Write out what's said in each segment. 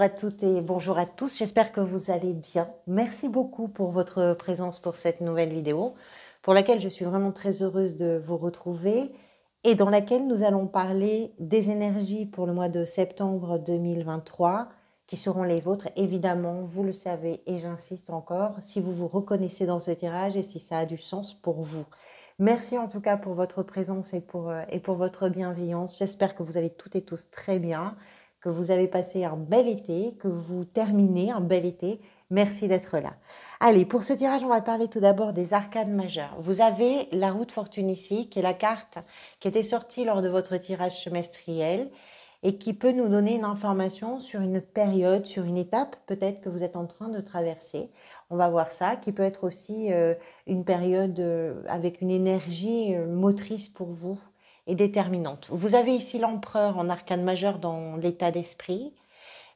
à toutes et bonjour à tous, j'espère que vous allez bien. Merci beaucoup pour votre présence pour cette nouvelle vidéo, pour laquelle je suis vraiment très heureuse de vous retrouver et dans laquelle nous allons parler des énergies pour le mois de septembre 2023 qui seront les vôtres. Évidemment, vous le savez et j'insiste encore, si vous vous reconnaissez dans ce tirage et si ça a du sens pour vous. Merci en tout cas pour votre présence et pour votre bienveillance. J'espère que vous allez toutes et tous très bien, que vous avez passé un bel été, que vous terminez un bel été. Merci d'être là. Allez, pour ce tirage, on va parler tout d'abord des arcanes majeures. Vous avez la roue de fortune ici, qui est la carte qui était sortie lors de votre tirage semestriel et qui peut nous donner une information sur une période, sur une étape peut-être que vous êtes en train de traverser. On va voir ça, qui peut être aussi une période avec une énergie motrice pour vous et déterminante. Vous avez ici l'empereur en arcane majeur dans l'état d'esprit,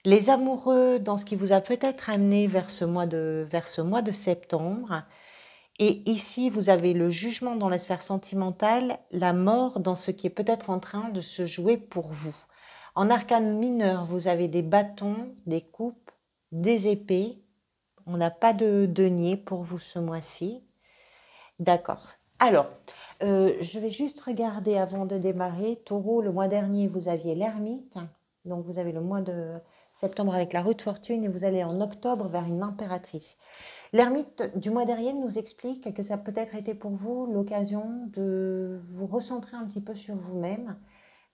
les amoureux dans ce qui vous a peut-être amené vers ce mois de septembre, et ici vous avez le jugement dans la sphère sentimentale, la mort dans ce qui est peut-être en train de se jouer pour vous. En arcane mineur, vous avez des bâtons, des coupes, des épées. On n'a pas de denier pour vous ce mois-ci. D'accord. Alors, je vais juste regarder avant de démarrer. Taureau, le mois dernier, vous aviez l'ermite. Donc, vous avez le mois de septembre avec la roue de fortune et vous allez en octobre vers une impératrice. L'ermite du mois dernier nous explique que ça a peut-être été pour vous l'occasion de vous recentrer un petit peu sur vous-même,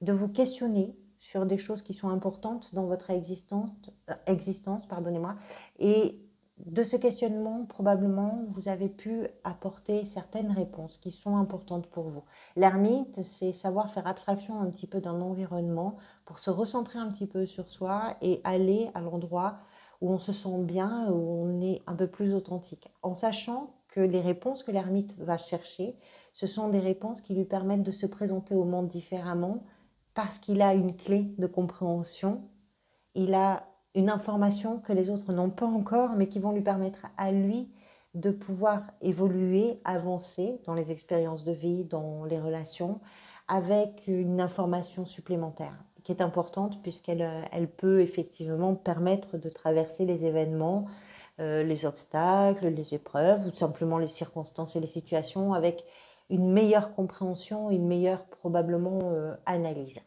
de vous questionner sur des choses qui sont importantes dans votre existence, pardonnez-moi, et de ce questionnement, probablement, vous avez pu apporter certaines réponses qui sont importantes pour vous. L'ermite, c'est savoir faire abstraction un petit peu d'un environnement pour se recentrer un petit peu sur soi et aller à l'endroit où on se sent bien, où on est un peu plus authentique, en sachant que les réponses que l'ermite va chercher, ce sont des réponses qui lui permettent de se présenter au monde différemment parce qu'il a une clé de compréhension, il a une information que les autres n'ont pas encore, mais qui vont lui permettre à lui de pouvoir évoluer, avancer dans les expériences de vie, dans les relations, avec une information supplémentaire qui est importante puisqu'elle peut effectivement permettre de traverser les événements, les obstacles, les épreuves, ou simplement les circonstances et les situations avec une meilleure compréhension, une meilleure probablement analyse.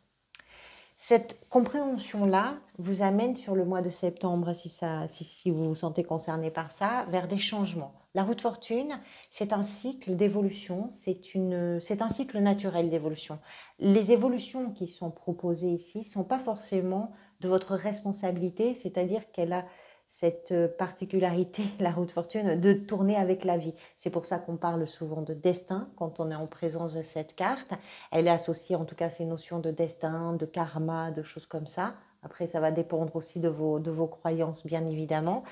Cette compréhension-là vous amène sur le mois de septembre, si vous vous sentez concerné par ça, vers des changements. La roue de fortune, c'est un cycle d'évolution, c'est un cycle naturel d'évolution. Les évolutions qui sont proposées ici ne sont pas forcément de votre responsabilité, c'est-à-dire qu'elle a cette particularité, la roue de fortune, de tourner avec la vie. C'est pour ça qu'on parle souvent de destin quand on est en présence de cette carte. Elle est associée en tout cas à ces notions de destin, de karma, de choses comme ça. Après, ça va dépendre aussi de vos croyances, bien évidemment.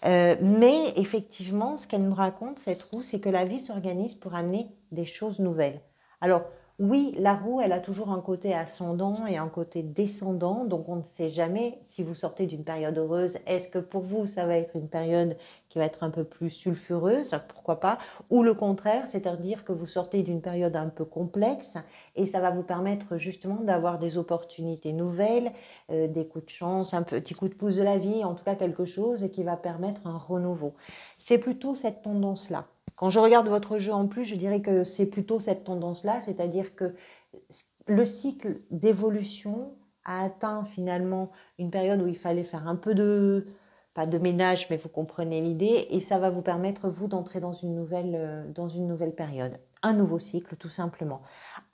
Mais effectivement, ce qu'elle nous raconte, cette roue, c'est que la vie s'organise pour amener des choses nouvelles. Alors, oui, la roue, elle a toujours un côté ascendant et un côté descendant, donc on ne sait jamais si vous sortez d'une période heureuse, est-ce que pour vous, ça va être une période qui va être un peu plus sulfureuse, pourquoi pas, ou le contraire, c'est-à-dire que vous sortez d'une période un peu complexe et ça va vous permettre justement d'avoir des opportunités nouvelles, des coups de chance, un petit coup de pouce de la vie, en tout cas quelque chose qui va permettre un renouveau. C'est plutôt cette tendance-là. Quand je regarde votre jeu en plus, je dirais que c'est plutôt cette tendance-là, c'est-à-dire que le cycle d'évolution a atteint finalement une période où il fallait faire un peu pas de ménage, mais vous comprenez l'idée, et ça va vous permettre, vous, d'entrer dans une nouvelle période, un nouveau cycle, tout simplement,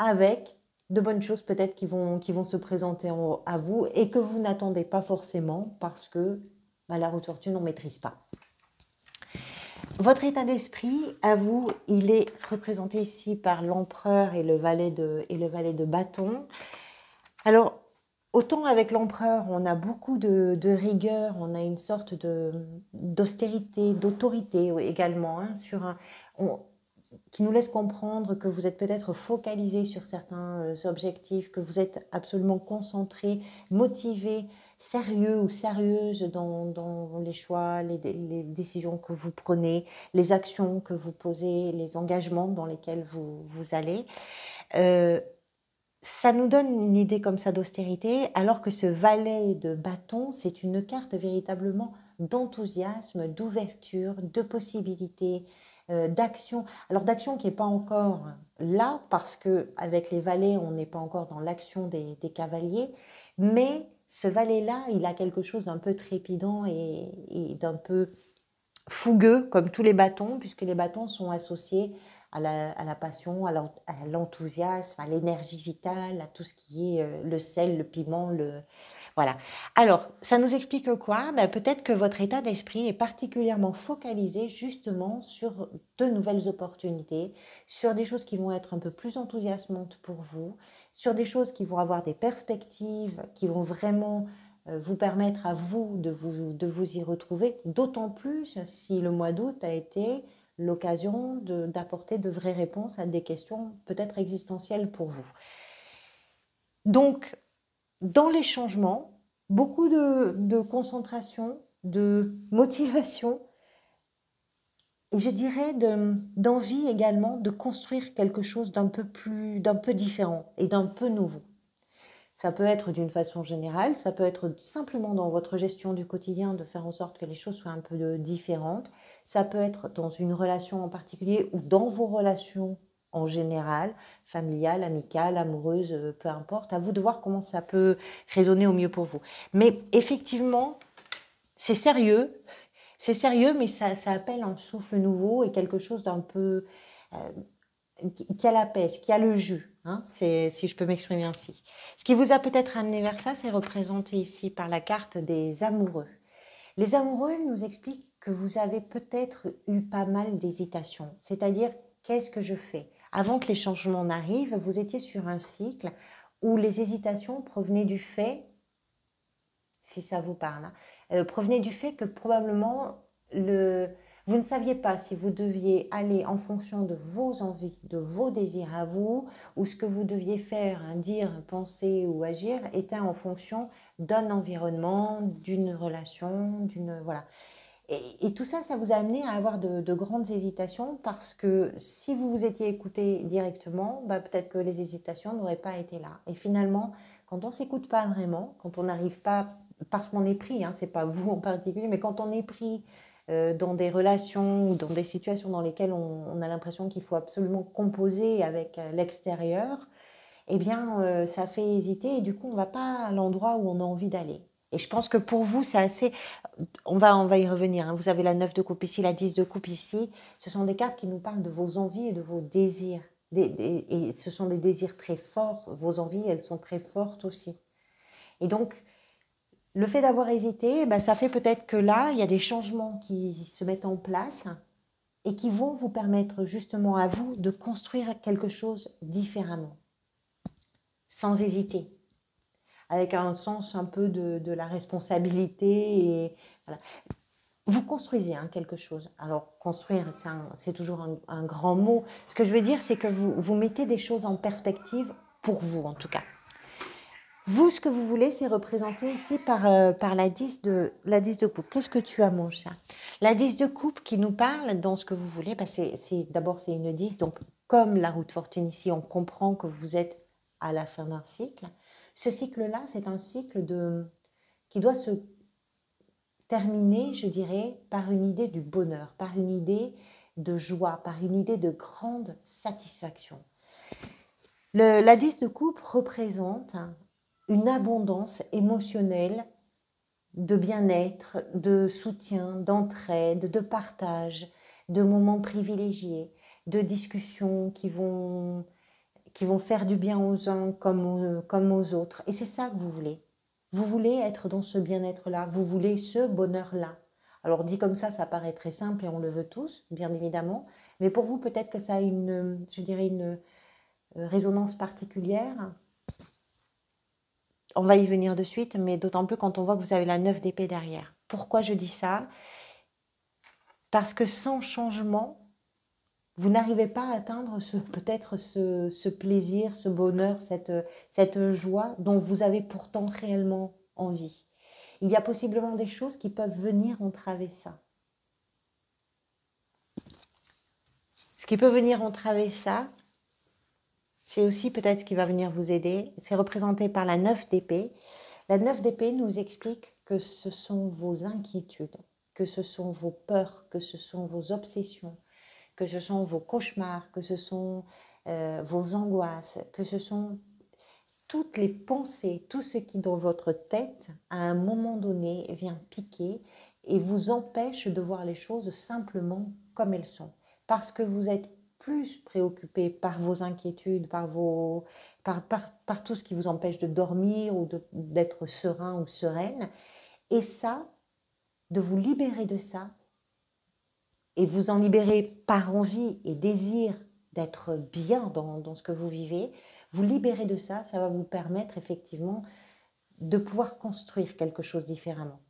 avec de bonnes choses peut-être qui vont se présenter à vous et que vous n'attendez pas forcément parce que la roue de fortune, on ne maîtrise pas. Votre état d'esprit, à vous, il est représenté ici par l'empereur et le valet de bâton. Alors, autant avec l'empereur, on a beaucoup de rigueur, on a une sorte d'austérité, d'autorité également, hein, qui nous laisse comprendre que vous êtes peut-être focalisé sur certains objectifs, que vous êtes absolument concentré, motivé, sérieux ou sérieuse dans les choix, les décisions que vous prenez, les actions que vous posez, les engagements dans lesquels vous allez. Ça nous donne une idée comme ça d'austérité, alors que ce valet de bâton, c'est une carte véritablement d'enthousiasme, d'ouverture, de possibilités, d'action. Alors d'action qui n'est pas encore là, parce que avec les valets, on n'est pas encore dans l'action des cavaliers, mais ce valet-là, il a quelque chose d'un peu trépidant et d'un peu fougueux, comme tous les bâtons, puisque les bâtons sont associés à la passion, à l'enthousiasme, à l'énergie vitale, à tout ce qui est le sel, le piment, voilà. Alors, ça nous explique quoi? Ben, peut-être que votre état d'esprit est particulièrement focalisé justement sur de nouvelles opportunités, sur des choses qui vont être un peu plus enthousiasmantes pour vous, sur des choses qui vont avoir des perspectives, qui vont vraiment vous permettre à vous de vous y retrouver, d'autant plus si le mois d'août a été l'occasion d'apporter de vraies réponses à des questions peut-être existentielles pour vous. Donc, dans les changements, beaucoup de concentration, de motivation, et je dirais d'envie également de construire quelque chose d'un peu différent et d'un peu nouveau. Ça peut être d'une façon générale, ça peut être simplement dans votre gestion du quotidien de faire en sorte que les choses soient un peu différentes. Ça peut être dans une relation en particulier ou dans vos relations en général, familiales, amicales, amoureuses, peu importe. À vous de voir comment ça peut résonner au mieux pour vous. Mais effectivement, c'est sérieux, mais ça appelle un souffle nouveau et quelque chose d'un peu qui a la pêche, qui a le jus, hein, si je peux m'exprimer ainsi. Ce qui vous a peut-être amené vers ça, c'est représenté ici par la carte des amoureux. Les amoureux nous expliquent que vous avez peut-être eu pas mal d'hésitations, c'est-à-dire qu'est-ce que je fais? Avant que les changements n'arrivent, vous étiez sur un cycle où les hésitations provenaient du fait, si ça vous parle, hein, provenaient du fait que probablement vous ne saviez pas si vous deviez aller en fonction de vos envies, de vos désirs à vous, ou ce que vous deviez faire, hein, dire, penser ou agir était en fonction d'un environnement, d'une relation, voilà. Et tout ça, ça vous a amené à avoir de grandes hésitations parce que si vous vous étiez écouté directement, bah, peut-être que les hésitations n'auraient pas été là. Et finalement, quand on s'écoute pas vraiment, quand on n'arrive pas, parce qu'on est pris, hein, c'est pas vous en particulier, mais quand on est pris dans des relations ou dans des situations dans lesquelles on a l'impression qu'il faut absolument composer avec l'extérieur, eh bien, ça fait hésiter et du coup, on va pas à l'endroit où on a envie d'aller. Et je pense que pour vous, c'est assez... On va y revenir, hein. Vous avez la 9 de coupe ici, la 10 de coupe ici. Ce sont des cartes qui nous parlent de vos envies et de vos désirs. Et ce sont des désirs très forts. Vos envies, elles sont très fortes aussi. Et donc, le fait d'avoir hésité, ben, ça fait peut-être que là, il y a des changements qui se mettent en place et qui vont vous permettre justement à vous de construire quelque chose différemment, sans hésiter, avec un sens un peu de la responsabilité. Et voilà. Vous construisez, hein, quelque chose. Alors, construire, c'est toujours un grand mot. Ce que je veux dire, c'est que vous mettez des choses en perspective, pour vous en tout cas. Vous, ce que vous voulez, c'est représenter ici par la 10 de coupe. Qu'est-ce que tu as, mon chat? La 10 de coupe qui nous parle dans ce que vous voulez, bah d'abord, c'est une 10. Donc, comme la roue de fortune ici, on comprend que vous êtes à la fin d'un cycle. Ce cycle-là, c'est un cycle qui doit se terminer, je dirais, par une idée du bonheur, par une idée de joie, par une idée de grande satisfaction. La 10 de coupe représente une abondance émotionnelle, de bien-être, de soutien, d'entraide, de partage, de moments privilégiés, de discussions qui vont faire du bien aux uns comme aux autres. Et c'est ça que vous voulez. Vous voulez être dans ce bien-être-là, vous voulez ce bonheur-là. Alors dit comme ça paraît très simple et on le veut tous, bien évidemment, mais pour vous peut-être que ça a je dirais une résonance particulière. On va y venir de suite, mais d'autant plus quand on voit que vous avez la 9 d'épée derrière. Pourquoi je dis ça? Parce que sans changement, vous n'arrivez pas à atteindre peut-être ce plaisir, ce bonheur, cette joie dont vous avez pourtant réellement envie. Il y a possiblement des choses qui peuvent venir entraver ça. Ce qui peut venir entraver ça, C'est aussi peut-être ce qui va venir vous aider. C'est représenté par la 9 d'épée. La 9 d'épée nous explique que ce sont vos inquiétudes, que ce sont vos peurs, que ce sont vos obsessions, que ce sont vos cauchemars, que ce sont vos angoisses, que ce sont toutes les pensées, tout ce qui dans votre tête, à un moment donné, vient piquer et vous empêche de voir les choses simplement comme elles sont. Parce que vous êtes plus préoccupé par vos inquiétudes, par tout ce qui vous empêche de dormir ou d'être serein ou sereine. Et ça, de vous libérer de ça, et vous en libérer par envie et désir d'être bien dans ce que vous vivez, vous libérer de ça, ça va vous permettre effectivement de pouvoir construire quelque chose différemment.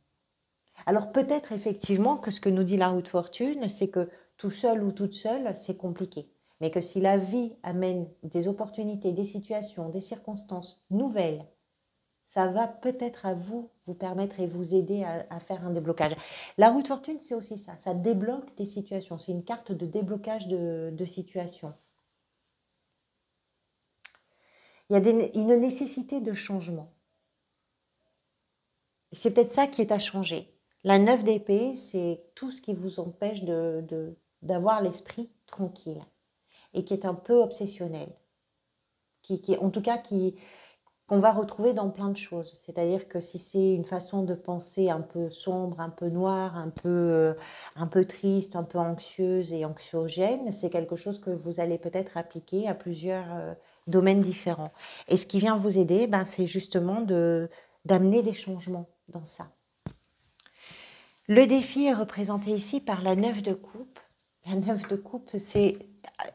Alors peut-être effectivement que ce que nous dit la roue de fortune, c'est que tout seul ou toute seule, c'est compliqué. Mais que si la vie amène des opportunités, des situations, des circonstances nouvelles, ça va peut-être à vous permettre et vous aider à faire un déblocage. La roue de fortune, c'est aussi ça. Ça débloque des situations. C'est une carte de déblocage de situations. Il y a une nécessité de changement. C'est peut-être ça qui est à changer. La 9 d'épée, c'est tout ce qui vous empêche d'avoir l'esprit tranquille et qui est un peu obsessionnel. En tout cas, qu'on va retrouver dans plein de choses. C'est-à-dire que si c'est une façon de penser un peu sombre, un peu noire, un peu triste, un peu anxieuse et anxiogène, c'est quelque chose que vous allez peut-être appliquer à plusieurs domaines différents. Et ce qui vient vous aider, c'est justement d'amener des changements dans ça. Le défi est représenté ici par la 9 de coupe. La 9 de coupe, c'est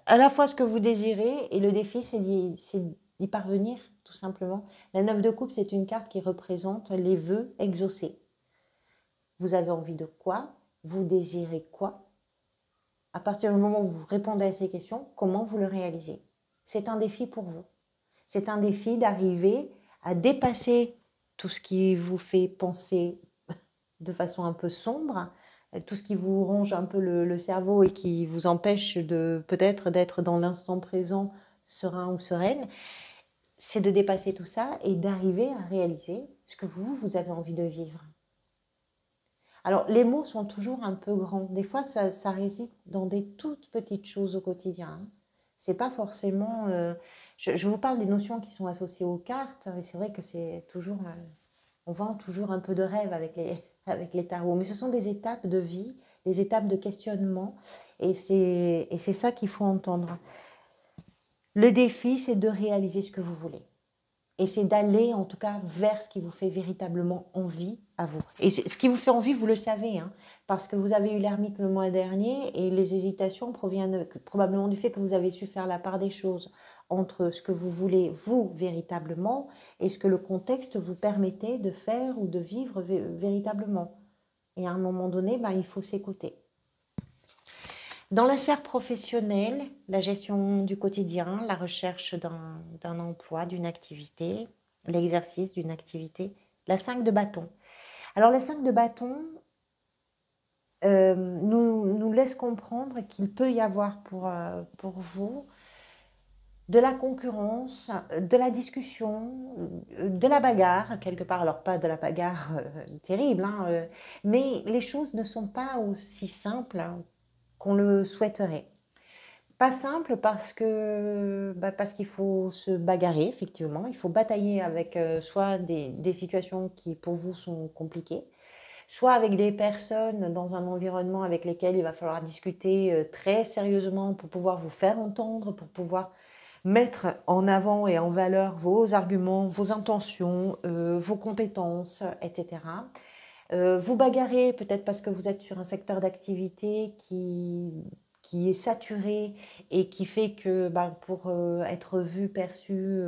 à la fois ce que vous désirez et le défi, c'est d'y parvenir, tout simplement. La 9 de coupe, c'est une carte qui représente les vœux exaucés. Vous avez envie de quoi? Vous désirez quoi? À partir du moment où vous répondez à ces questions, comment vous le réalisez? C'est un défi pour vous. C'est un défi d'arriver à dépasser tout ce qui vous fait penser de façon un peu sombre, tout ce qui vous ronge un peu le cerveau et qui vous empêche peut-être d'être dans l'instant présent, serein ou sereine, c'est de dépasser tout ça et d'arriver à réaliser ce que vous avez envie de vivre. Alors, les mots sont toujours un peu grands. Des fois, ça réside dans des toutes petites choses au quotidien. C'est pas forcément... je vous parle des notions qui sont associées aux cartes, et c'est vrai que c'est toujours... on vend toujours un peu de rêve avec les tarots, mais ce sont des étapes de vie, des étapes de questionnement, et c'est ça qu'il faut entendre. Le défi, c'est de réaliser ce que vous voulez. Et c'est d'aller, en tout cas, vers ce qui vous fait véritablement envie à vous. Et ce qui vous fait envie, vous le savez, hein, parce que vous avez eu l'ermite le mois dernier, et les hésitations proviennent probablement du fait que vous avez su faire la part des choses entre ce que vous voulez, vous, véritablement, et ce que le contexte vous permettait de faire ou de vivre véritablement. Et à un moment donné, il faut s'écouter. Dans la sphère professionnelle, la gestion du quotidien, la recherche d'un emploi, d'une activité, l'exercice d'une activité, la 5 de bâton. Alors la 5 de bâton nous laisse comprendre qu'il peut y avoir pour vous de la concurrence, de la discussion, de la bagarre, quelque part. Alors pas de la bagarre terrible, hein, mais les choses ne sont pas aussi simples qu'on le souhaiterait. Pas simple parce qu'il faut se bagarrer, effectivement. Il faut batailler avec soit des situations qui pour vous sont compliquées, soit avec des personnes dans un environnement avec lesquelles il va falloir discuter très sérieusement pour pouvoir vous faire entendre, pour pouvoir mettre en avant et en valeur vos arguments, vos intentions, vos compétences, etc. Vous bagarrez peut-être parce que vous êtes sur un secteur d'activité qui est saturé et qui fait que pour être vu, perçu,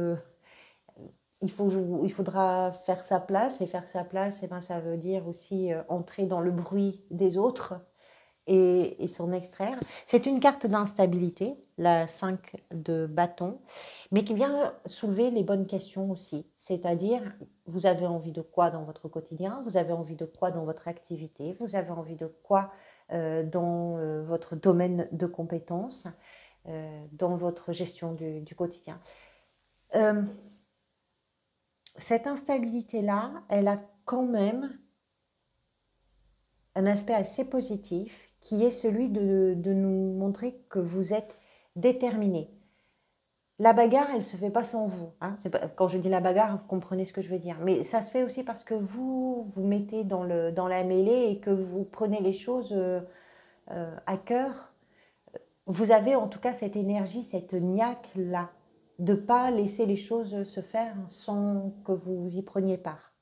il faudra faire sa place. Et faire sa place, ça veut dire aussi entrer dans le bruit des autres et s'en extraire. C'est une carte d'instabilité, la 5 de bâton, mais qui vient soulever les bonnes questions aussi. C'est-à-dire, vous avez envie de quoi dans votre quotidien? Vous avez envie de quoi dans votre activité? Vous avez envie de quoi dans votre domaine de compétences, dans votre gestion du quotidien? Euh, cette instabilité-là, elle a quand même un aspect assez positif qui est celui de nous montrer que vous êtes déterminé. La bagarre, elle ne se fait pas sans vous. Hein. Pas, quand je dis la bagarre, vous comprenez ce que je veux dire. Mais ça se fait aussi parce que vous vous mettez dans la mêlée et que vous prenez les choses à cœur. Vous avez en tout cas cette énergie, cette niaque-là, de ne pas laisser les choses se faire sans que vous y preniez part.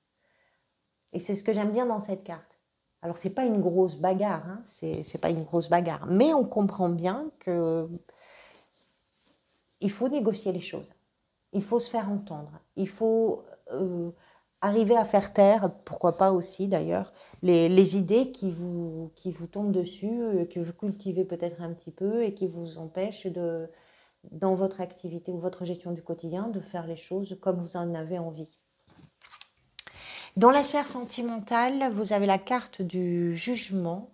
Et c'est ce que j'aime bien dans cette carte. Alors, c'est pas une grosse bagarre, hein, c'est pas une grosse bagarre, mais on comprend bien que il faut négocier les choses, il faut se faire entendre, il faut arriver à faire taire, pourquoi pas aussi d'ailleurs, les idées qui vous tombent dessus, que vous cultivez peut-être un petit peu et qui vous empêchent de, dans votre activité ou votre gestion du quotidien, de faire les choses comme vous en avez envie. Dans la sphère sentimentale, vous avez la carte du jugement.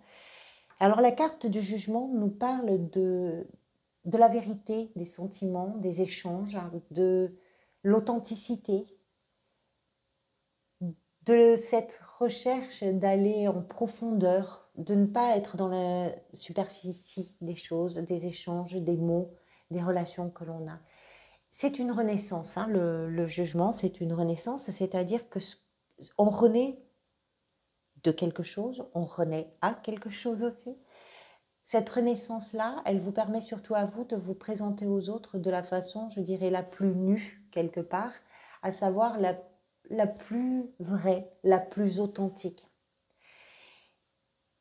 Alors la carte du jugement nous parle de la vérité des sentiments, des échanges, de l'authenticité, de cette recherche d'aller en profondeur, de ne pas être dans la superficie des choses, des échanges, des mots, des relations que l'on a. C'est une renaissance, hein, le jugement, c'est une renaissance, c'est-à-dire que on renaît de quelque chose, on renaît à quelque chose aussi. Cette renaissance-là, elle vous permet surtout à vous de vous présenter aux autres de la façon, je dirais, la plus nue quelque part, à savoir la plus vraie, la plus authentique.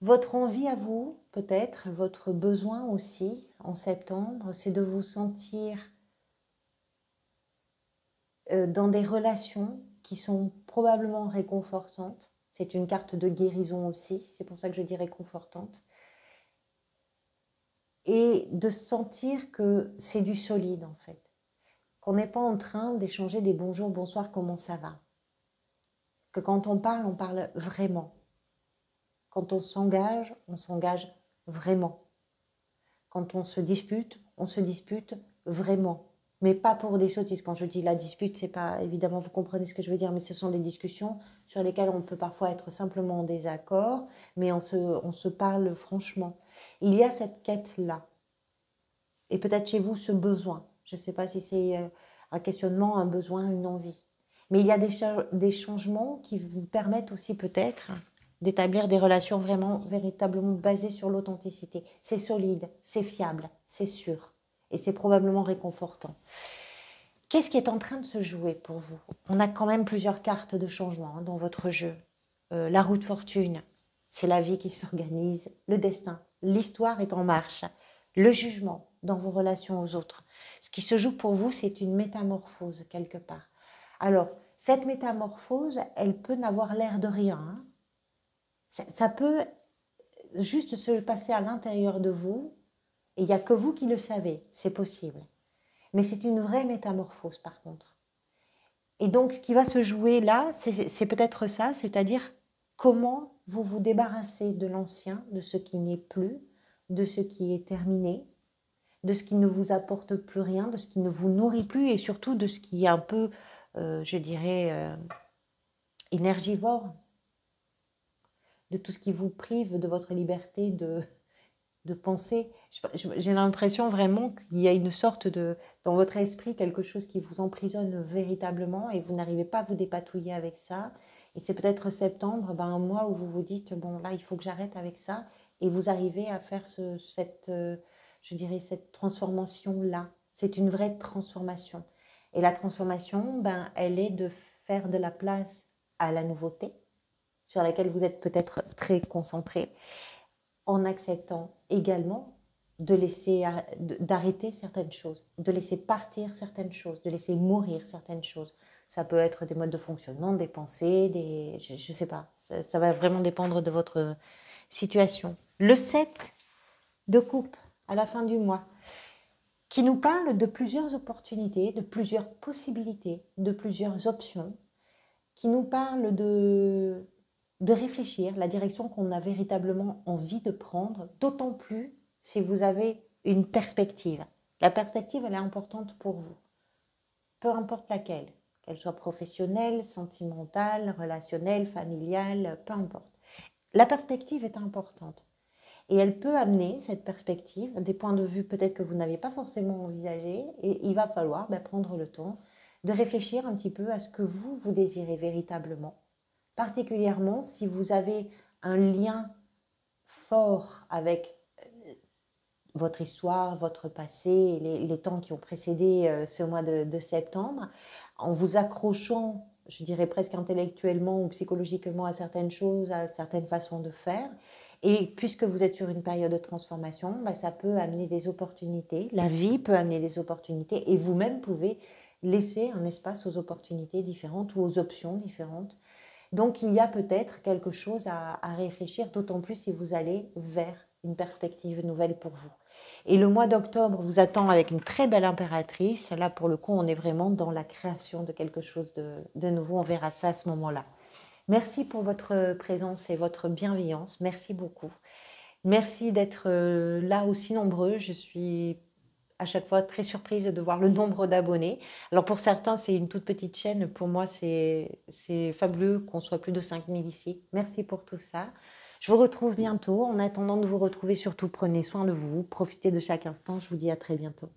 Votre envie à vous, peut-être, votre besoin aussi, en septembre, c'est de vous sentir dans des relations qui sont probablement réconfortantes. C'est une carte de guérison aussi, c'est pour ça que je dis réconfortante. Et de sentir que c'est du solide en fait. Qu'on n'est pas en train d'échanger des bonjours, bonsoir, comment ça va. Que quand on parle vraiment. Quand on s'engage vraiment. Quand on se dispute vraiment. Mais pas pour des sottises. Quand je dis la dispute, c'est pas, évidemment, vous comprenez ce que je veux dire, mais ce sont des discussions sur lesquelles on peut parfois être simplement en désaccord, mais on se parle franchement. Il y a cette quête-là. Et peut-être chez vous, ce besoin. Je ne sais pas si c'est un questionnement, un besoin, une envie. Mais il y a des changements qui vous permettent aussi peut-être d'établir des relations vraiment, véritablement basées sur l'authenticité. C'est solide, c'est fiable, c'est sûr. Et c'est probablement réconfortant. Qu'est-ce qui est en train de se jouer pour vous? On a quand même plusieurs cartes de changement dans votre jeu. La roue de fortune, c'est la vie qui s'organise, le destin, l'histoire est en marche, le jugement dans vos relations aux autres. Ce qui se joue pour vous, c'est une métamorphose quelque part. Alors, cette métamorphose, elle peut n'avoir l'air de rien. Hein. Ça peut juste se passer à l'intérieur de vous, et il n'y a que vous qui le savez, c'est possible. Mais c'est une vraie métamorphose par contre. Et donc, ce qui va se jouer là, c'est peut-être ça, c'est-à-dire comment vous vous débarrassez de l'ancien, de ce qui n'est plus, de ce qui est terminé, de ce qui ne vous apporte plus rien, de ce qui ne vous nourrit plus et surtout de ce qui est un peu, je dirais, énergivore, de tout ce qui vous prive de votre liberté de penser. J'ai l'impression vraiment qu'il y a une sorte de, dans votre esprit, quelque chose qui vous emprisonne véritablement et vous n'arrivez pas à vous dépatouiller avec ça. Et c'est peut-être septembre, un mois où vous vous dites, bon là, il faut que j'arrête avec ça. Et vous arrivez à faire je dirais, cette transformation-là. C'est une vraie transformation. Et la transformation, elle est de faire de la place à la nouveauté, sur laquelle vous êtes peut-être très concentré, en acceptant également de laisser, d'arrêter certaines choses, de laisser partir certaines choses, de laisser mourir certaines choses. Ça peut être des modes de fonctionnement, des pensées, je ne sais pas, ça va vraiment dépendre de votre situation. Le 7 de coupe à la fin du mois, qui nous parle de plusieurs opportunités, de plusieurs possibilités, de plusieurs options, qui nous parle de réfléchir la direction qu'on a véritablement envie de prendre, d'autant plus si vous avez une perspective. La perspective, elle est importante pour vous. peu importe laquelle, qu'elle soit professionnelle, sentimentale, relationnelle, familiale, peu importe. La perspective est importante et elle peut amener, cette perspective, des points de vue peut-être que vous n'avez pas forcément envisagés et il va falloir prendre le temps de réfléchir un petit peu à ce que vous désirez véritablement. Particulièrement si vous avez un lien fort avec votre histoire, votre passé, les temps qui ont précédé ce mois de septembre, en vous accrochant, je dirais presque intellectuellement ou psychologiquement à certaines choses, à certaines façons de faire. Et puisque vous êtes sur une période de transformation, ça peut amener des opportunités, la vie peut amener des opportunités et vous-même pouvez laisser un espace aux opportunités différentes ou aux options différentes. Donc il y a peut-être quelque chose à réfléchir, d'autant plus si vous allez vers une perspective nouvelle pour vous. Et le mois d'octobre vous attend avec une très belle impératrice. Là, pour le coup, on est vraiment dans la création de quelque chose de nouveau. On verra ça à ce moment-là. Merci pour votre présence et votre bienveillance. Merci beaucoup. Merci d'être là aussi nombreux. Je suis à chaque fois très surprise de voir le nombre d'abonnés. Alors pour certains, c'est une toute petite chaîne. Pour moi, c'est fabuleux qu'on soit plus de 5000 ici. Merci pour tout ça. Je vous retrouve bientôt. En attendant de vous retrouver, surtout prenez soin de vous. Profitez de chaque instant. Je vous dis à très bientôt.